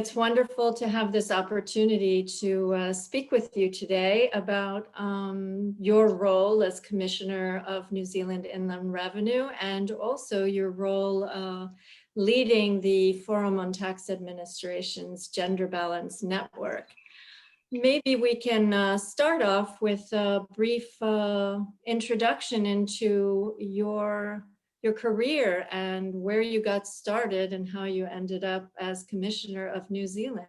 it's wonderful to have this opportunity to speak with you today about your role as Commissioner of New Zealand Inland Revenue, and also your role leading the Forum on Tax Administration's Gender Balance Network. Maybe we can start off with a brief introduction into your career and where you got started and how you ended up as Commissioner of New Zealand.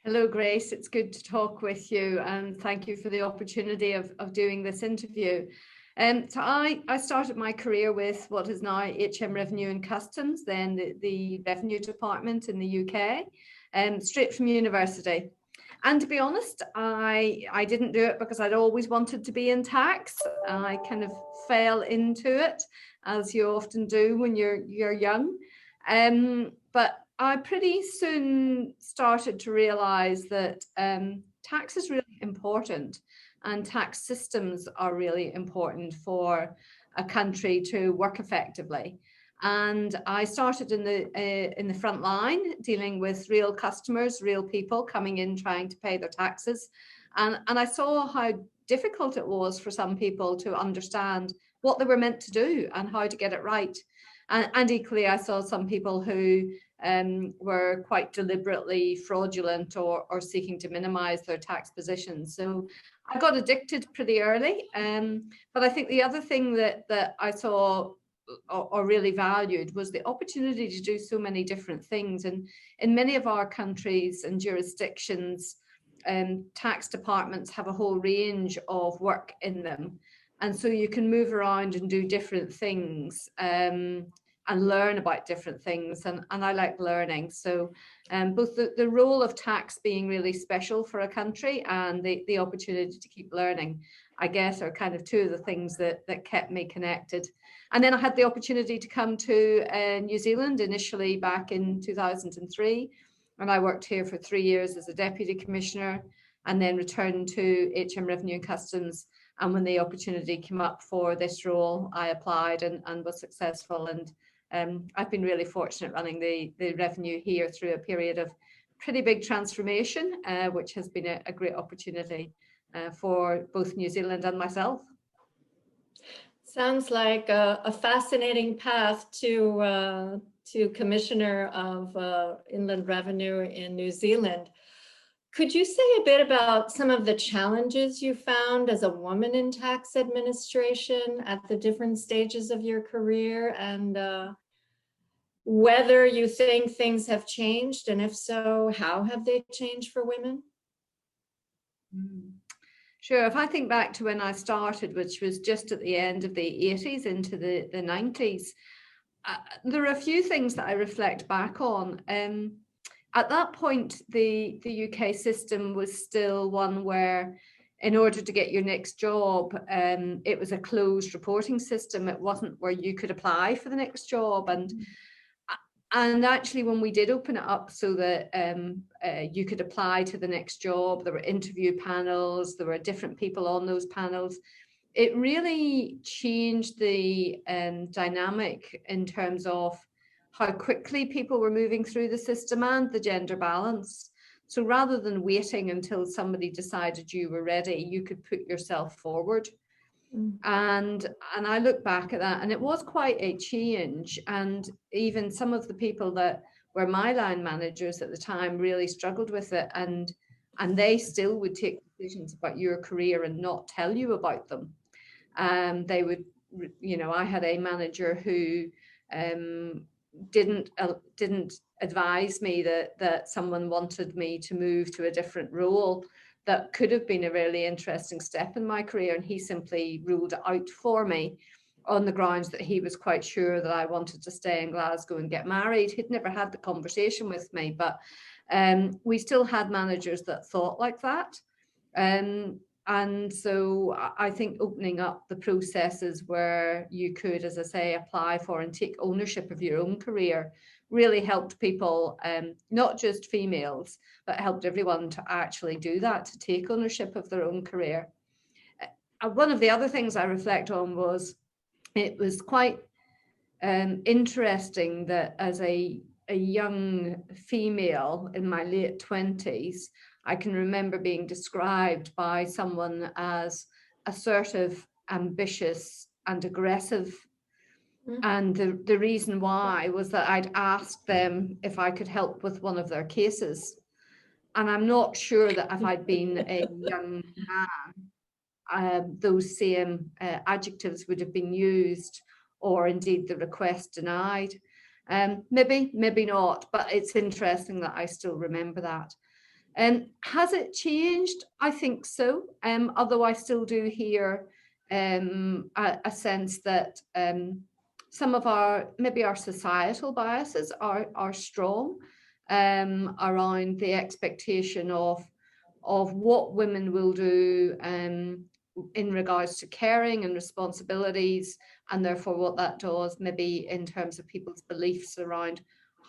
Hello, Grace. It's good to talk with you, and thank you for the opportunity of doing this interview. So I started my career with what is now HM Revenue and Customs, then the Revenue Department in the UK, straight from university. And to be honest, I didn't do it because I'd always wanted to be in tax. I kind of fell into it, as you often do when you're young. But I pretty soon started to realize that tax is really important, and tax systems are really important for a country to work effectively. And I started in the front line, dealing with real customers, real people coming in trying to pay their taxes. And I saw how difficult it was for some people to understand what they were meant to do and how to get it right. And equally, I saw some people who were quite deliberately fraudulent or seeking to minimize their tax positions. So I got addicted pretty early. But I think the other thing that I saw or really valued was the opportunity to do so many different things. And in many of our countries and jurisdictions, tax departments have a whole range of work in them. And so you can move around and do different things and learn about different things. And I like learning. So both the role of tax being really special for a country and the opportunity to keep learning, I guess, are kind of two of the things that kept me connected. And then I had the opportunity to come to New Zealand initially back in 2003. And I worked here for 3 years as a Deputy Commissioner, and then returned to HM Revenue and Customs. And when the opportunity came up for this role, I applied and was successful. And I've been really fortunate running the revenue here through a period of pretty big transformation, which has been a great opportunity for both New Zealand and myself. Sounds like a fascinating path to Commissioner of Inland Revenue in New Zealand. Could you say a bit about some of the challenges you found as a woman in tax administration at the different stages of your career, and whether you think things have changed, and if so, how have they changed for women? Sure. If I think back to when I started, which was just at the end of the 80s into the 90s, there are a few things that I reflect back on. At that point, the UK system was still one where, in order to get your next job, it was a closed reporting system. It wasn't where you could apply for the next job. And actually, when we did open it up so that you could apply to the next job, there were interview panels, there were different people on those panels. It really changed the dynamic in terms of how quickly people were moving through the system and the gender balance. So rather than waiting until somebody decided you were ready, you could put yourself forward. And I look back at that, and it was quite a change. And even some of the people that were my line managers at the time really struggled with it, and they still would take decisions about your career and not tell you about them. They would, I had a manager who didn't advise me that someone wanted me to move to a different role that could have been a really interesting step in my career, and he simply ruled it out for me on the grounds that he was quite sure that I wanted to stay in Glasgow and get married. He'd never had the conversation with me, but we still had managers that thought like that. And so I think opening up the processes where you could, as I say, apply for and take ownership of your own career really helped people, not just females, but helped everyone to actually do that, to take ownership of their own career. One of the other things I reflect on was it was quite interesting that as a a young female in my late 20s, I can remember being described by someone as assertive, ambitious, and aggressive. And the reason why was that I'd asked them if I could help with one of their cases. And I'm not sure that if I'd been a young man, those same adjectives would have been used, or indeed the request denied. Maybe not, but it's interesting that I still remember that. Has it changed? I think so. Although I still do hear a sense that some of our societal biases are strong around the expectation of what women will do in regards to caring and responsibilities, and therefore what that does maybe in terms of people's beliefs around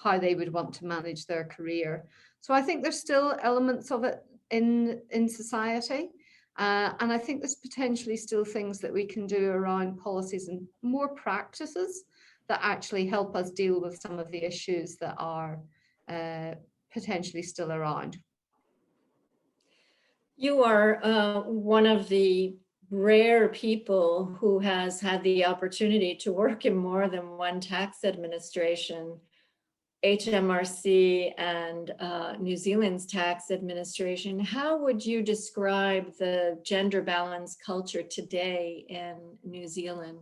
how they would want to manage their career. So I think there's still elements of it in society. And I think there's potentially still things that we can do around policies and more practices that actually help us deal with some of the issues that are potentially still around. You are one of the rare people who has had the opportunity to work in more than one tax administration, HMRC and New Zealand's tax administration. How would you describe the gender balance culture today in New Zealand?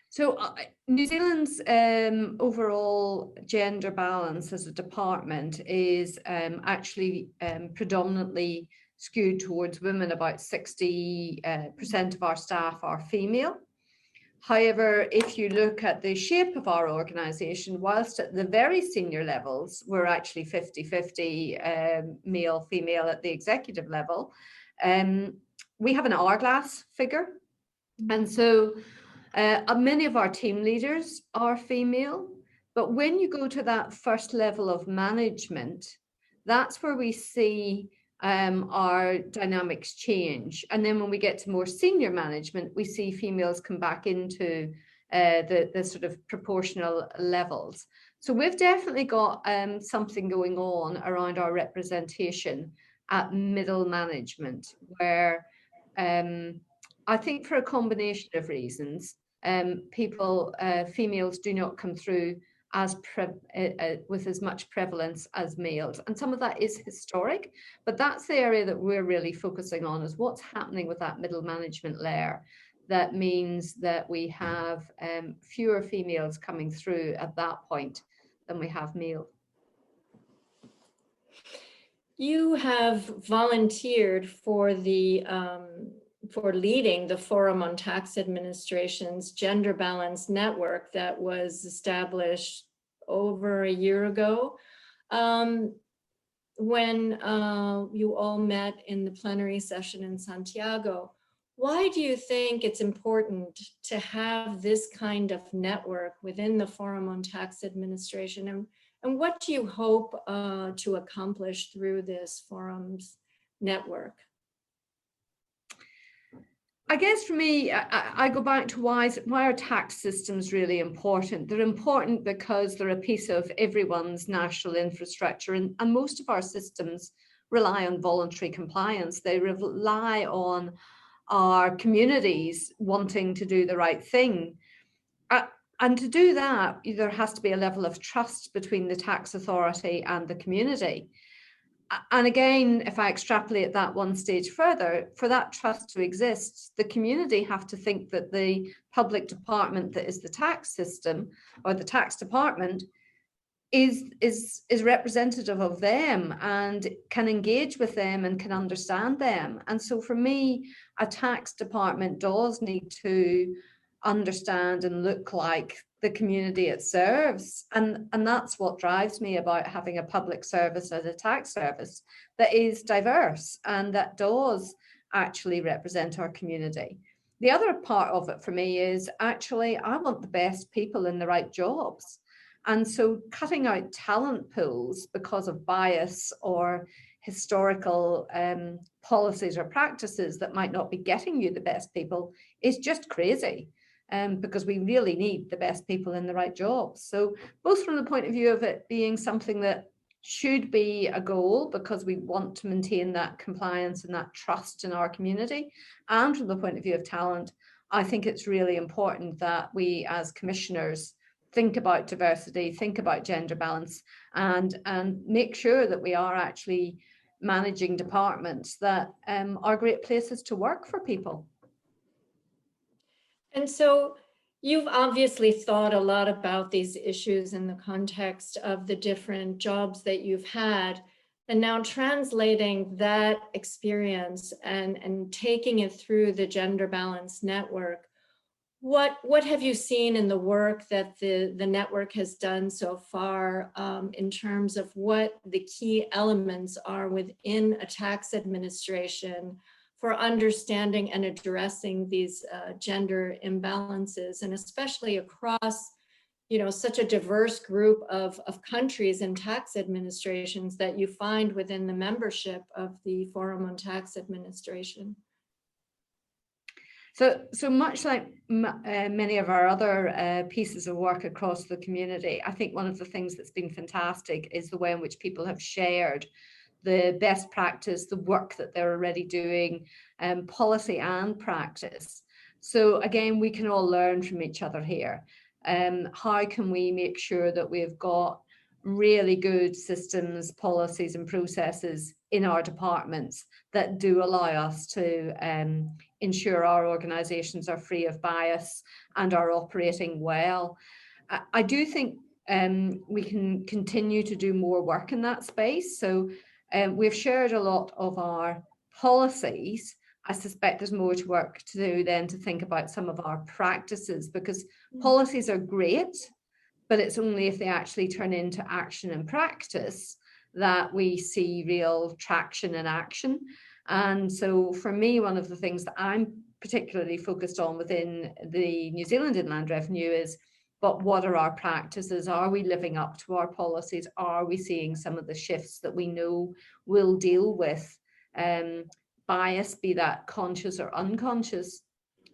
So New Zealand's overall gender balance as a department is actually predominantly skewed towards women. About 60% of our staff are female. However, if you look at the shape of our organisation, whilst at the very senior levels, we're actually 50-50 male, female at the executive level, we have an hourglass figure. And so many of our team leaders are female, but when you go to that first level of management, that's where we see our dynamics change. And then when we get to more senior management, we see females come back into the sort of proportional levels. So we've definitely got something going on around our representation at middle management, where I think for a combination of reasons, females do not come through with as much prevalence as males. And some of that is historic, but that's the area that we're really focusing on, is what's happening with that middle management layer. That means that we have fewer females coming through at that point than we have male. You have volunteered for the for leading the Forum on Tax Administration's Gender Balance Network that was established over a year ago, when you all met in the plenary session in Santiago. Why do you think it's important to have this kind of network within the Forum on Tax Administration? And what do you hope to accomplish through this forum's network? I guess for me, I go back to why are tax systems really important? They're important because they're a piece of everyone's national infrastructure, and most of our systems rely on voluntary compliance. They rely on our communities wanting to do the right thing. And to do that, there has to be a level of trust between the tax authority and the community. And again, if I extrapolate that one stage further, for that trust to exist, the community have to think that the public department that is the tax system, or the tax department, is representative of them and can engage with them and can understand them. And so for me, a tax department does need to understand and look like the community it serves, and that's what drives me about having a public service as a tax service that is diverse and that does actually represent our community. The other part of it for me is actually I want the best people in the right jobs, and so cutting out talent pools because of bias or historical policies or practices that might not be getting you the best people is just crazy. because we really need the best people in the right jobs. So both from the point of view of it being something that should be a goal because we want to maintain that compliance and that trust in our community, and from the point of view of talent, I think it's really important that we as commissioners think about diversity, think about gender balance, and make sure that we are actually managing departments that are great places to work for people. And so you've obviously thought a lot about these issues in the context of the different jobs that you've had, and now translating that experience and taking it through the Gender Balance Network. What have you seen in the work that the network has done so far in terms of what the key elements are within a tax administration for understanding and addressing these gender imbalances, and especially across, such a diverse group of countries and tax administrations that you find within the membership of the Forum on Tax Administration? So much like many of our other pieces of work across the community, I think one of the things that's been fantastic is the way in which people have shared the best practice, the work that they're already doing, policy and practice. So again, we can all learn from each other here. How can we make sure that we've got really good systems, policies and processes in our departments that do allow us to ensure our organisations are free of bias and are operating well? I do think we can continue to do more work in that space. So we've shared a lot of our policies. I suspect there's more to work to do then to think about some of our practices, because policies are great, but it's only if they actually turn into action and practice that we see real traction and action. And so for me, one of the things that I'm particularly focused on within the New Zealand Inland Revenue is, but what are our practices? Are we living up to our policies? Are we seeing some of the shifts that we know will deal with bias, be that conscious or unconscious?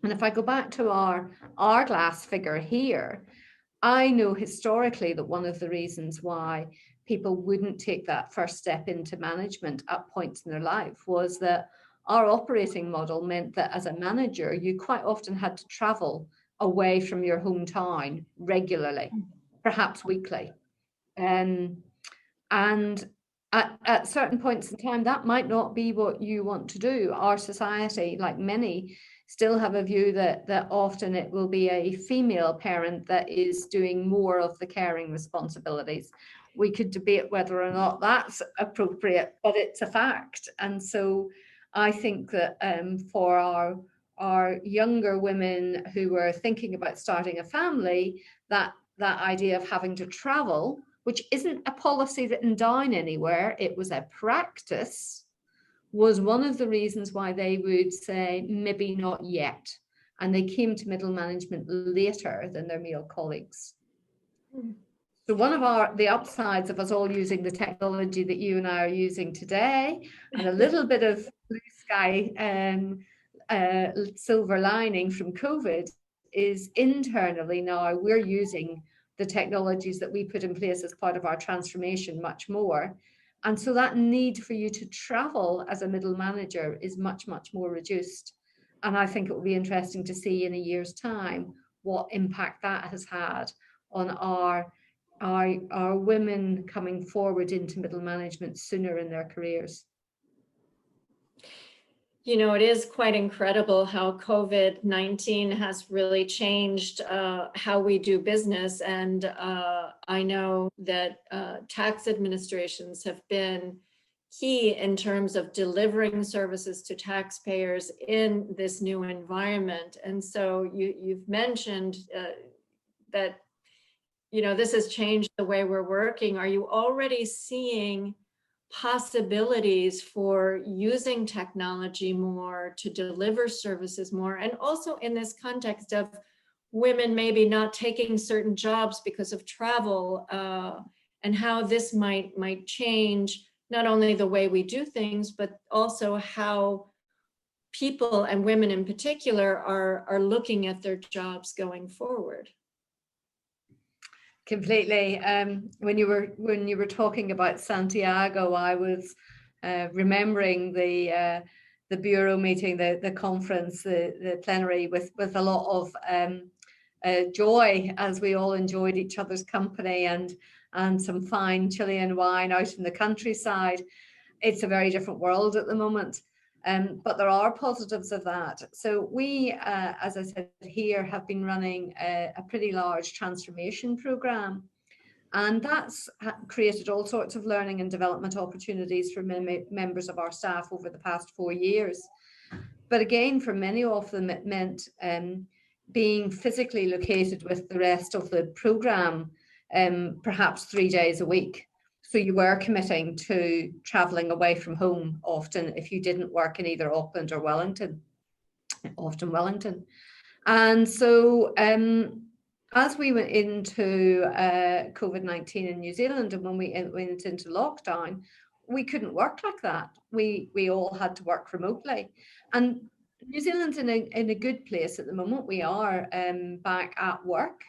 And if I go back to our hourglass figure here, I know historically that one of the reasons why people wouldn't take that first step into management at points in their life was that our operating model meant that as a manager, you quite often had to travel away from your hometown regularly, perhaps weekly. And at certain points in time, that might not be what you want to do. Our society, like many, still have a view that often it will be a female parent that is doing more of the caring responsibilities. We could debate whether or not that's appropriate, but it's a fact. And so I think that for our younger women who were thinking about starting a family, that idea of having to travel, which isn't a policy written down anywhere, it was a practice, was one of the reasons why they would say, maybe not yet. And they came to middle management later than their male colleagues. So one of the upsides of us all using the technology that you and I are using today, and a little bit of blue sky silver lining from COVID, is internally now we're using the technologies that we put in place as part of our transformation much more. And so that need for you to travel as a middle manager is much, much more reduced. And I think it will be interesting to see in a year's time what impact that has had on our women coming forward into middle management sooner in their careers. It is quite incredible how COVID-19 has really changed how we do business. And I know that tax administrations have been key in terms of delivering services to taxpayers in this new environment. And so you've mentioned that, this has changed the way we're working. Are you already seeing possibilities for using technology more to deliver services more, and also in this context of women maybe not taking certain jobs because of travel, and how this might change not only the way we do things, but also how people, and women in particular, are looking at their jobs going forward? Completely. When you were talking about Santiago, I was remembering the bureau meeting, the conference, the plenary, with a lot of joy, as we all enjoyed each other's company and some fine Chilean wine out in the countryside. It's a very different world at the moment. But there are positives of that. So we, as I said here, have been running a pretty large transformation program. And that's created all sorts of learning and development opportunities for members of our staff over the past 4 years. But again, for many of them, it meant being physically located with the rest of the program, perhaps 3 days a week. So you were committing to traveling away from home often if you didn't work in either Auckland or Wellington, often Wellington. And so as we went into COVID-19 in New Zealand, and when we went into lockdown, we couldn't work like that. We all had to work remotely. And New Zealand's in a good place at the moment. We are back at work.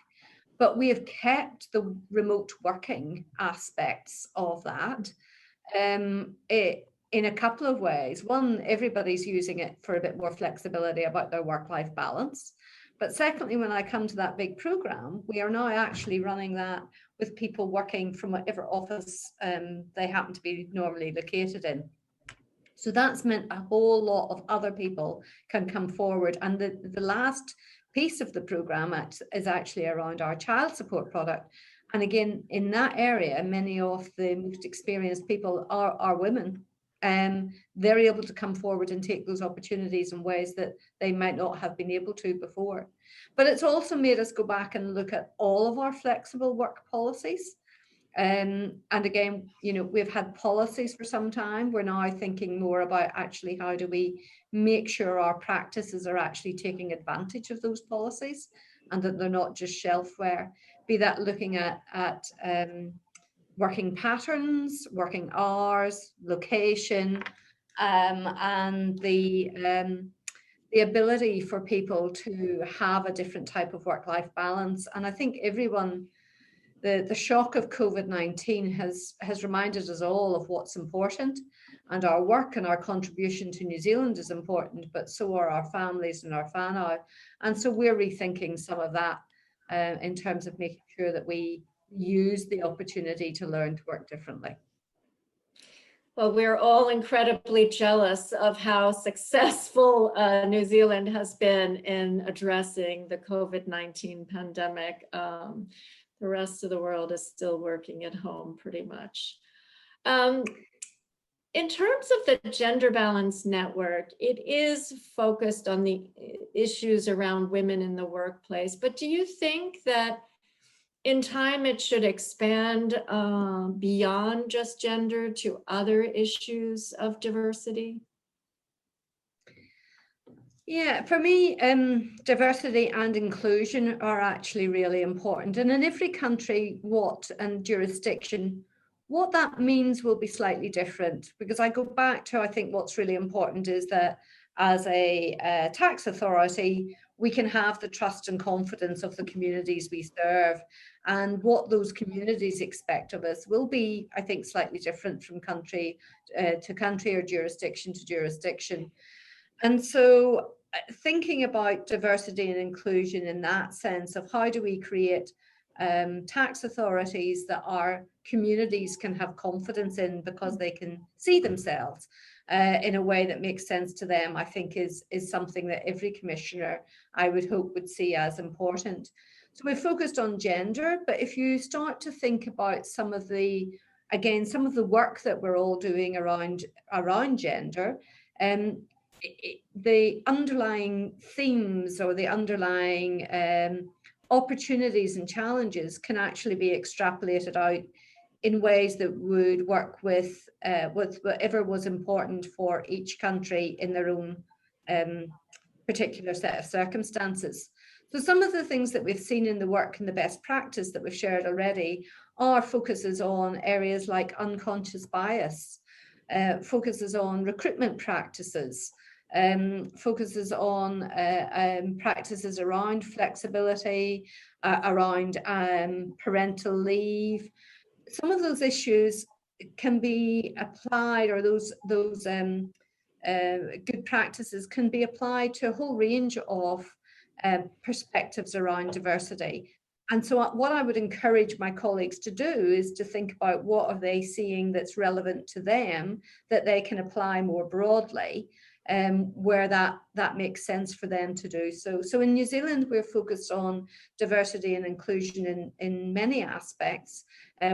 But we have kept the remote working aspects of that in a couple of ways. One, everybody's using it for a bit more flexibility about their work-life balance. But secondly, when I come to that big program, we are now actually running that with people working from whatever office they happen to be normally located in. So that's meant a whole lot of other people can come forward. And the last piece of the program is actually around our child support product. And again, in that area, many of the most experienced people are women. They're able to come forward and take those opportunities in ways that they might not have been able to before. But it's also made us go back and look at all of our flexible work policies. And again, you know, we've had policies for some time. We're now thinking more about actually how do we make sure our practices are actually taking advantage of those policies and that they're not just shelfware. Be that looking at working patterns, working hours, location, and the ability for people to have a different type of work-life balance. And I think everyone, the shock of COVID-19 has reminded us all of what's important, and our work and our contribution to New Zealand is important, but so are our families and our whānau. And so we're rethinking some of that in terms of making sure that we use the opportunity to learn to work differently. Well, we're all incredibly jealous of how successful New Zealand has been in addressing the COVID-19 pandemic. The rest of the world is still working at home pretty much. In terms of the Gender Balance Network, it is focused on the issues around women in the workplace, but do you think that in time it should expand beyond just gender to other issues of diversity? Yeah, for me, diversity and inclusion are actually really important. And in every country, and jurisdiction, what that means will be slightly different. Because I go back to, I think what's really important is that as a tax authority, we can have the trust and confidence of the communities we serve. And what those communities expect of us will be, I think, slightly different from country to country or jurisdiction to jurisdiction. And so thinking about diversity and inclusion in that sense of how do we create tax authorities that our communities can have confidence in because they can see themselves in a way that makes sense to them, I think is something that every commissioner, I would hope, would see as important. So we're focused on gender, but if you start to think about some of the work that we're all doing around gender, the underlying themes or the underlying opportunities and challenges can actually be extrapolated out in ways that would work with whatever was important for each country in their own particular set of circumstances. So some of the things that we've seen in the work and the best practice that we've shared already are focuses on areas like unconscious bias, focuses on recruitment practices, focuses on practices around flexibility, around parental leave. Some of those issues can be applied, or those good practices can be applied to a whole range of perspectives around diversity. And so what I would encourage my colleagues to do is to think about what are they seeing that's relevant to them that they can apply more broadly, where that makes sense for them to do so. So in New Zealand, we're focused on diversity and inclusion in many aspects.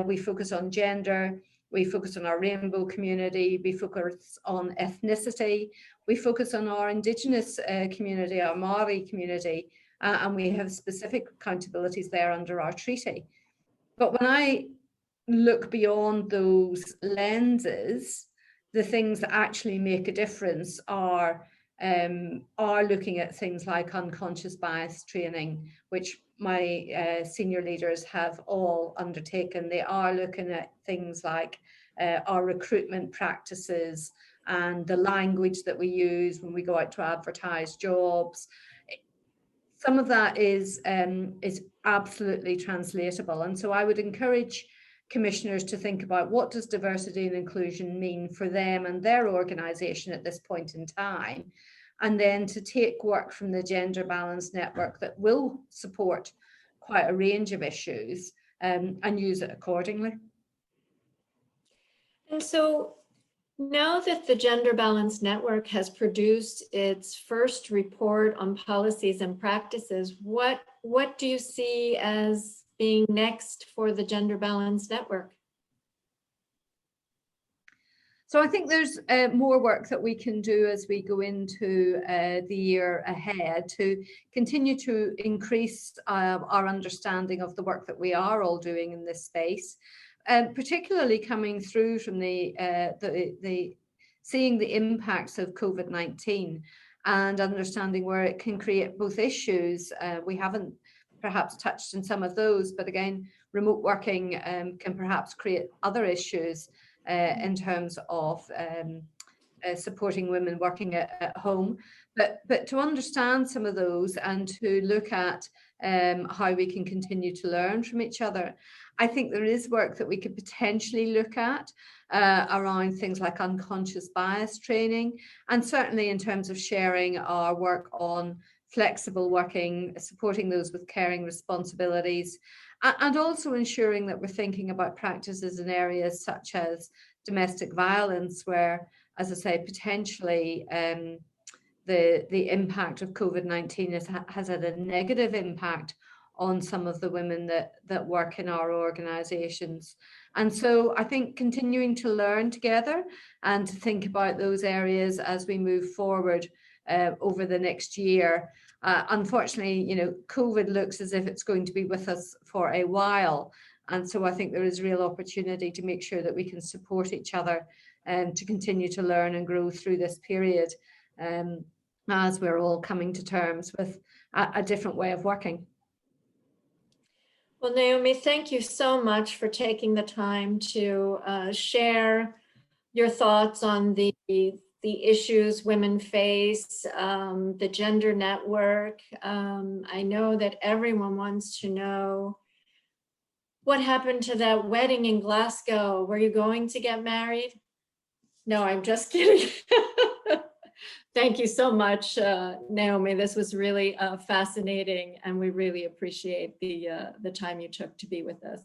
We focus on gender, we focus on our rainbow community, we focus on ethnicity, we focus on our Indigenous community, our Māori community, and we have specific accountabilities there under our treaty. But when I look beyond those lenses, the things that actually make a difference are looking at things like unconscious bias training, which my senior leaders have all undertaken. They are looking at things like our recruitment practices and the language that we use when we go out to advertise jobs. Some of that is absolutely translatable. And so I would encourage commissioners to think about what does diversity and inclusion mean for them and their organisation at this point in time, and then to take work from the Gender Balance Network that will support quite a range of issues and use it accordingly. And so now that the Gender Balance Network has produced its first report on policies and practices, what do you see as being next for the Gender Balance Network? So I think there's more work that we can do as we go into the year ahead to continue to increase our understanding of the work that we are all doing in this space, particularly coming through from the seeing the impacts of COVID-19 and understanding where it can create both issues. We haven't perhaps touched on some of those, but again, remote working can perhaps create other issues in terms of supporting women working at home. But to understand some of those and to look at how we can continue to learn from each other, I think there is work that we could potentially look at around things like unconscious bias training, and certainly in terms of sharing our work on flexible working, supporting those with caring responsibilities, and also ensuring that we're thinking about practices in areas such as domestic violence, where, as I say, potentially the impact of COVID-19 has had a negative impact on some of the women that work in our organisations. And so I think continuing to learn together and to think about those areas as we move forward over the next year. Unfortunately, you know, COVID looks as if it's going to be with us for a while. And so I think there is real opportunity to make sure that we can support each other and to continue to learn and grow through this period as we're all coming to terms with a different way of working. Well, Naomi, thank you so much for taking the time to share your thoughts on the issues women face, the gender network. I know that everyone wants to know what happened to that wedding in Glasgow. Were you going to get married? No, I'm just kidding. Thank you so much, Naomi. This was really fascinating, and we really appreciate the time you took to be with us.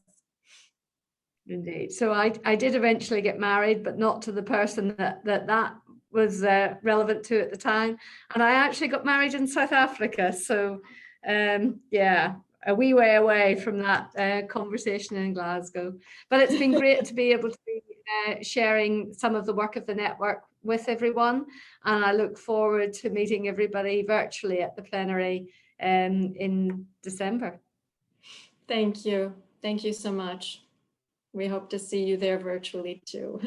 Indeed. So I did eventually get married, but not to the person that was relevant to at the time. And I actually got married in South Africa. So yeah, a wee way away from that conversation in Glasgow. But it's been great to be able to be sharing some of the work of the network with everyone. And I look forward to meeting everybody virtually at the plenary in December. Thank you. Thank you so much. We hope to see you there virtually too.